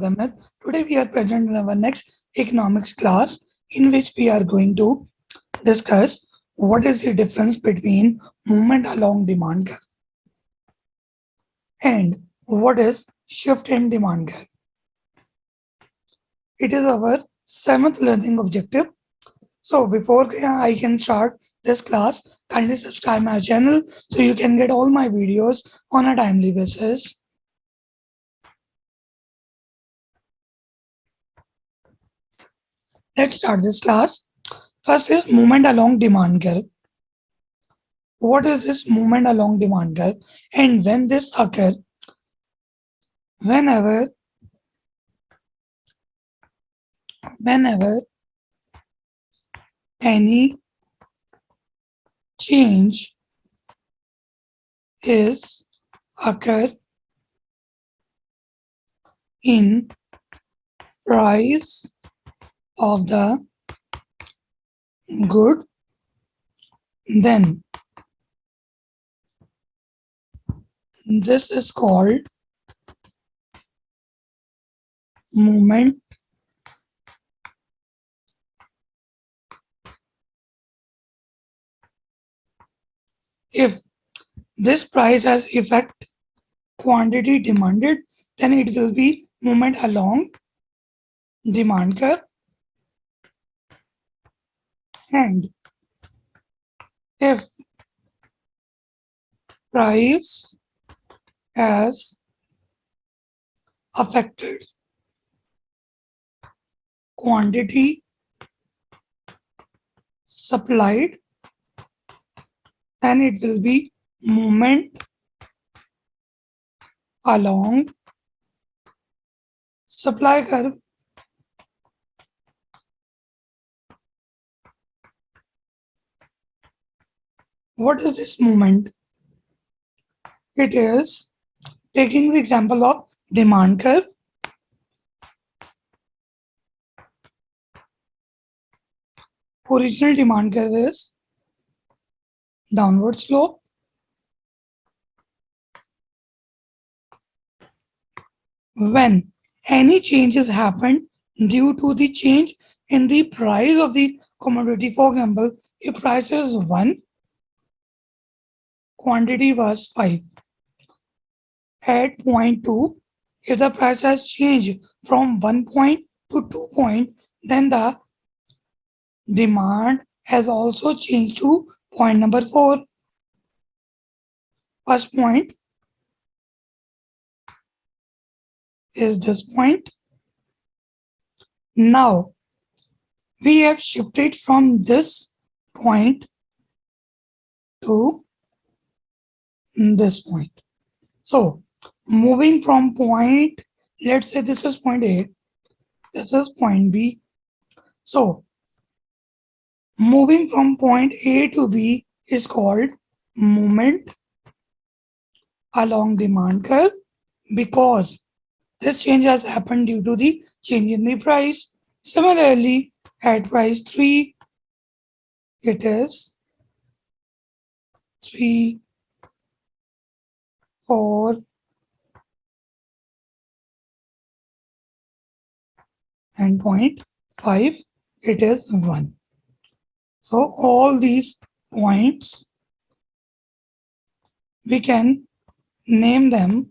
Ahmad. Today we are present in our next economics class in which we are going to discuss what is the difference between movement along demand curve and what is shift in demand curve. It is our seventh learning objective. So before I can start this class, kindly subscribe my channel so you can get all my videos on a timely basis. Let's start this class. First is movement along demand curve. What is this movement along demand curve? And when this occurs, whenever any change is occur in price of the good, then this is called movement if this price has effect quantity demanded, then it will be movement along demand curve. And if price has affected quantity supplied, then it will be movement along supply curve. What is this movement? It is taking the example of demand curve. Original demand curve is downward slope. When any changes happen due to the change in the price of the commodity, for example, if price is 1, quantity was 5. At point 2, if the price has changed from 1 point to 2 point, then the demand has also changed to point number 4. First point is this point. Now we have shifted from this point to this point. So moving from point, let's say this is point A, this is point B. So moving from point A to B is called movement along demand curve because this change has happened due to the change in the price. Similarly, at price 3, it is 3, 4, and point 5, it is 1. So all these points, we can name them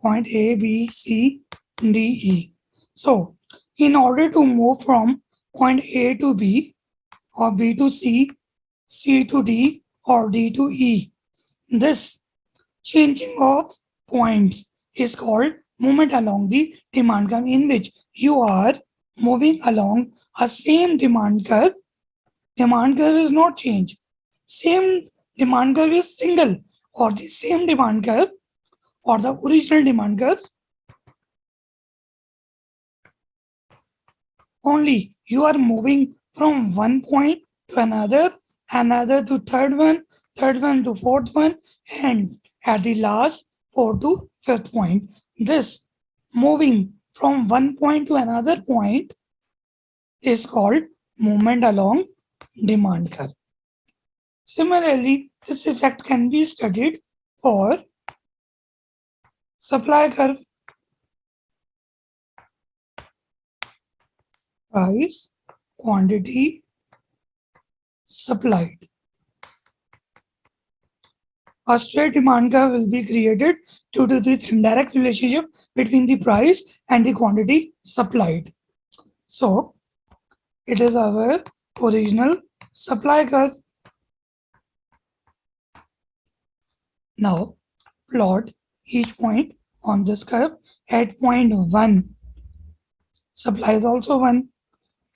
point A, B, C, D, E. So in order to move from point A to B or B to C, C to D or D to E, this changing of points is called movement along the demand curve, in which you are moving along a same demand curve. Demand curve is not changed. Same demand curve is single, or the same demand curve or the original demand curve. Only you are moving from one point to another, another to third one to fourth one, and at the last 4 to 5th point. This moving from one point to another point is called movement along demand curve. Similarly, this effect can be studied for supply curve. price, quantity, supplied. A straight demand curve will be created due to the indirect relationship between the price and the quantity supplied. So, it is our original supply curve. Now, plot each point on this curve at point 1. Supply is also 1.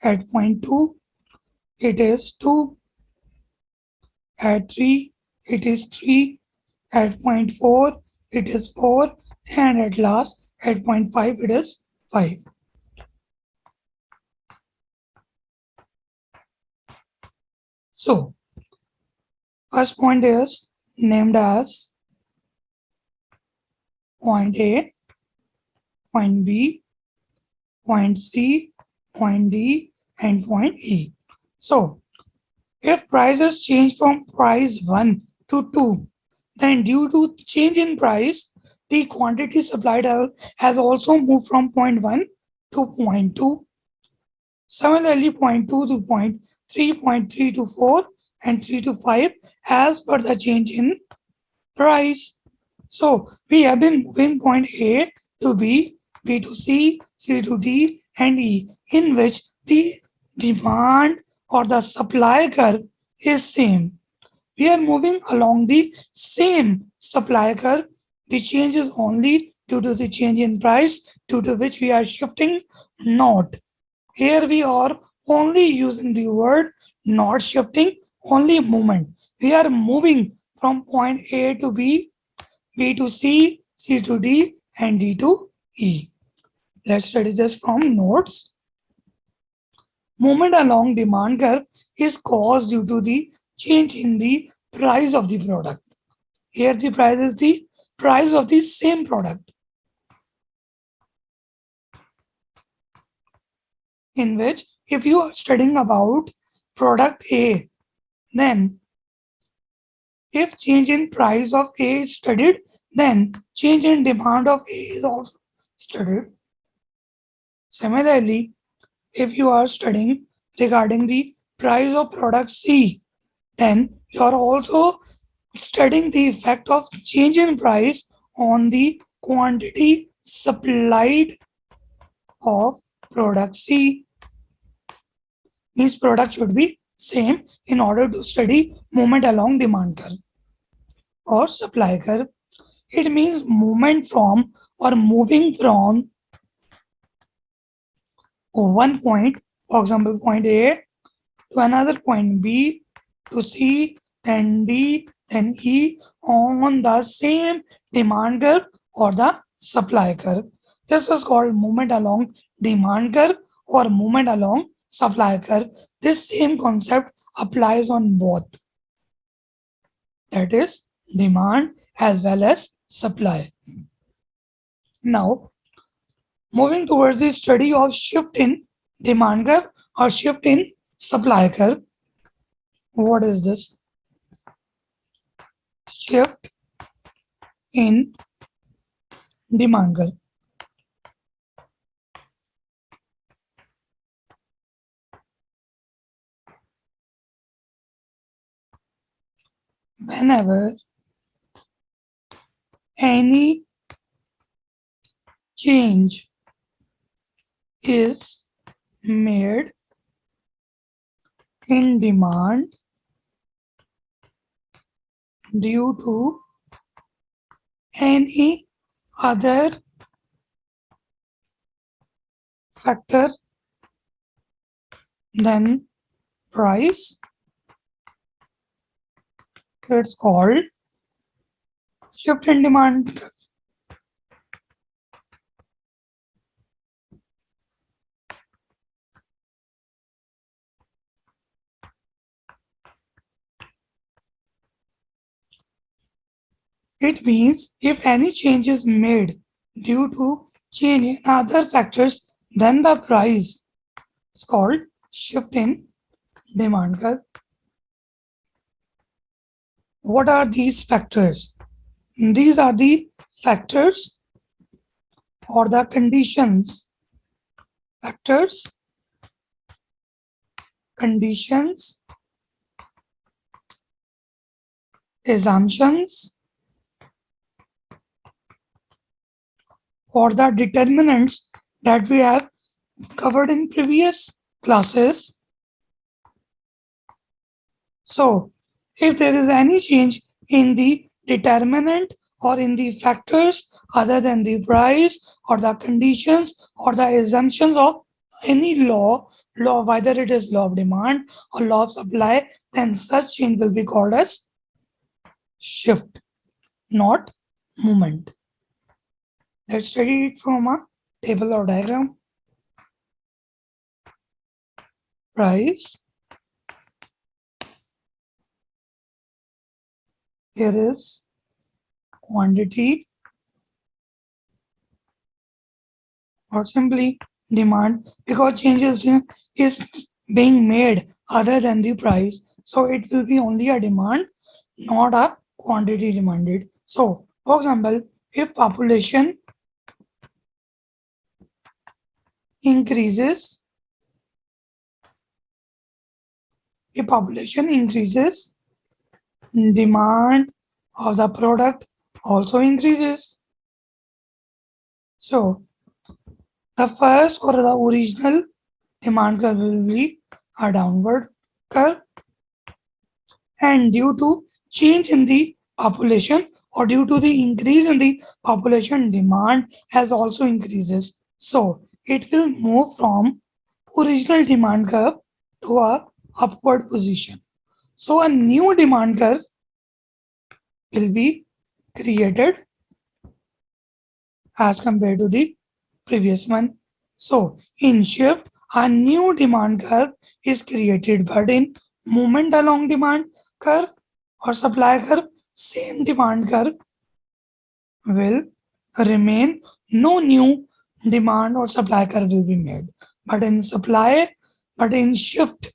At point 2, it is 2. At 3, it is 3. At point 4, it is 4. And at last, at point 5, it is 5. So, first point is named as point A, point B, point C, point D, and point E. So, if prices change from price 1 to 2, then due to change in price, the quantity supplied has also moved from point 1 to point 2. Similarly, point 2 to point 3 to 4, and 3 to 5 as per the change in price. So we have been moving point A to B, B to C, C to D, and E, in which the demand or the supply curve is same. We are moving along the same supply curve. The change is only due to the change in price, due to which we are shifting not. Here we are only using the word not shifting, only movement. We are moving from point A to B, B to C, C to D, and D to E. Let's study this from notes. Movement along demand curve is caused due to the change in the price of the product. Here the price is the price of the same product, in which if you are studying about product A, then if change in price of A is studied, then change in demand of A is also studied. Similarly, if you are studying regarding the price of product C, then you are also studying the effect of change in price on the quantity supplied of product C. Means product should be same in order to study movement along demand curve or supply curve. It means movement from or moving from one point, for example, point A to another point B to C, then D, then E on the same demand curve or the supply curve. This is called movement along demand curve or movement along supply curve. This same concept applies on both, that is demand as well as supply. Now, moving towards the study of shift in demand curve or shift in supply curve. What is this? Shift in demand curve. Whenever any change is made in demand due to any other factor than price, it's called shift in demand. It means if any change is made due to change in other factors than the price, it's called shift in demand curve. What are these factors? These are the factors or the conditions. Factors conditions, assumptions, or the determinants that we have covered in previous classes. So, if there is any change in the determinant or in the factors other than the price or the conditions or the assumptions of any law, whether it is law of demand or law of supply, then such change will be called as shift, not movement. Let's study it from a table or diagram. Price. Here is quantity or simply demand, because changes is being made other than the price. So it will be only a demand, not a quantity demanded. So for example, if population increases, demand of the product also increases. So the first or the original demand curve will be a downward curve, and due to change in the population or due to the increase in the population, demand has also increases. So it will move from original demand curve to a upward position. So a new demand curve will be created as compared to the previous one. So in shift, a new demand curve is created, but in movement along demand curve or supply curve, same demand curve will remain. No new demand or supply curve will be made. But in shift,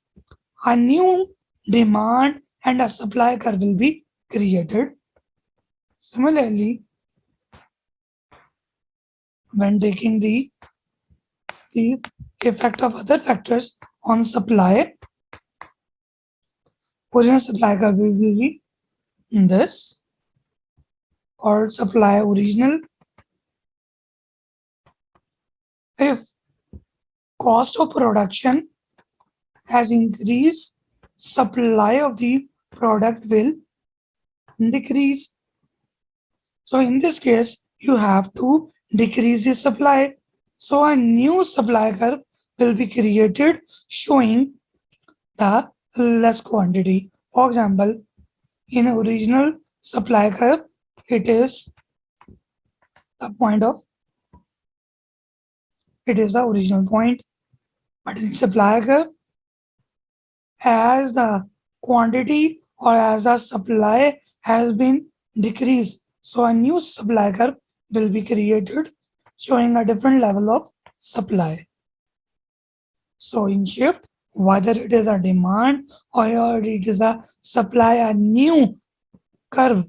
a new demand and a supply curve will be created. Similarly, when taking the effect of other factors on supply, original supply curve will be this, or supply original. If cost of production has increased, supply of the product will decrease. So in this case, you have to decrease the supply. So a new supply curve will be created showing the less quantity. For example, in original supply curve, it is the point of, it is the original point. But in supply curve, as the quantity or as the supply has been decreased, so a new supply curve will be created showing a different level of supply. So in shift, whether it is a demand or it is a supply, a new curve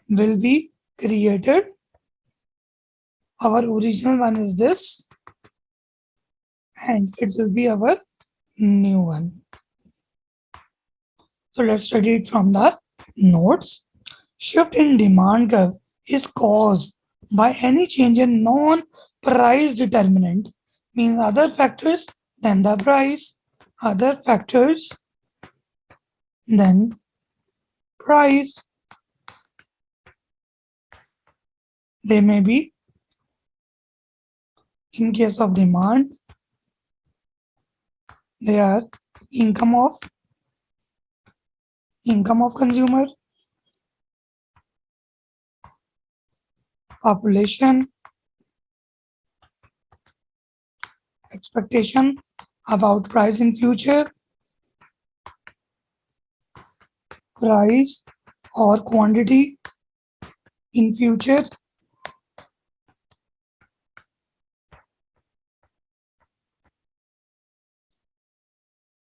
will be created. Our original one is this, and it will be our new one. So let's study it from the notes. Shift in demand curve is caused by any change in non-price determinant, means other factors than the price, other factors than price. They may be, in case of demand, they are income of consumer, population, expectation about price in future, price or quantity in future,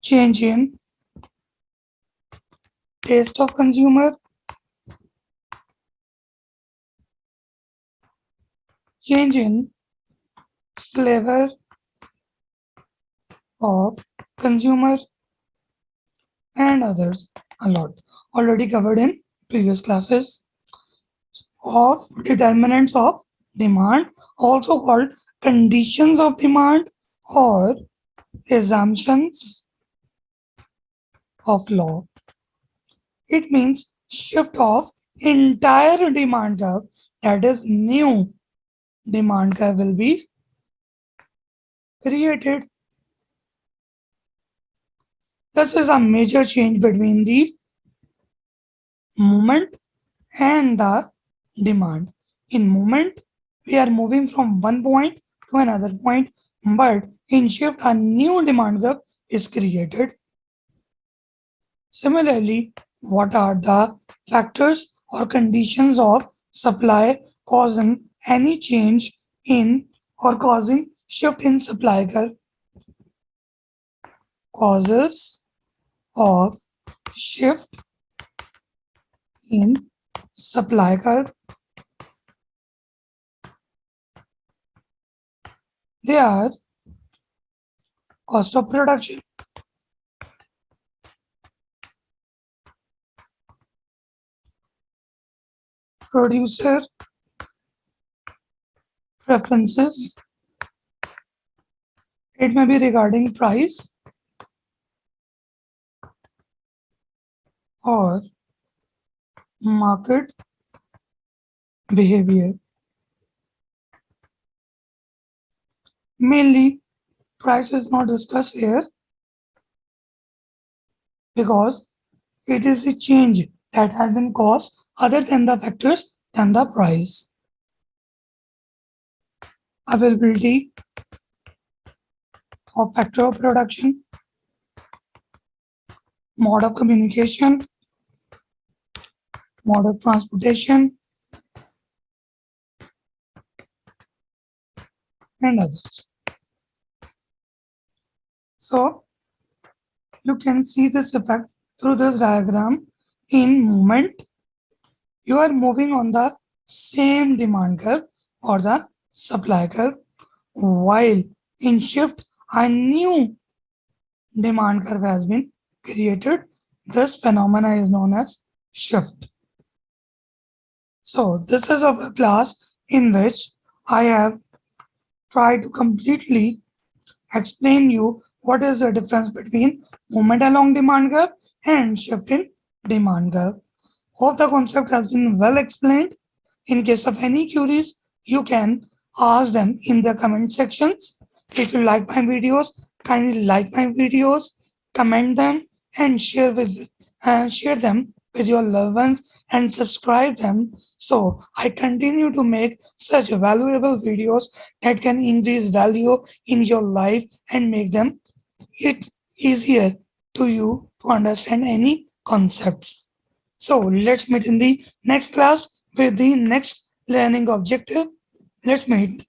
change in taste of consumer, change in flavor of consumer. and others a lot. Already covered in previous classes. Of determinants of demand, also called conditions of demand or assumptions of law. It means shift of entire demand curve, that is new demand curve will be created. This is a major change between the movement and the demand. In movement, we are moving from one point to another point, but in shift, a new demand curve is created. Similarly, what are the factors or conditions of supply causing any change in or causing shift in supply curve? Causes of shift in supply curve. They are cost of production, producer preferences. It may be regarding price or market behavior. Mainly, price is not discussed here because it is the change that has been caused other than the factors than the price. Availability of factor of production, mode of communication, mode of transportation, and others. So you can see this effect through this diagram. In movement, you are moving on the same demand curve or the supply curve, while in shift, a new demand curve has been created. This phenomena is known as shift. So this is a class in which I have tried to completely explain you what is the difference between movement along demand curve and shift in demand curve. Hope the concept has been well explained. In case of any queries, you can ask them in the comment sections. If you like my videos, kindly like my videos, comment them, and share them with your loved ones and subscribe them so I continue to make such valuable videos that can increase value in your life and make them it easier to you to understand any concepts. So let's meet in the next class with the next learning objective. Let's meet.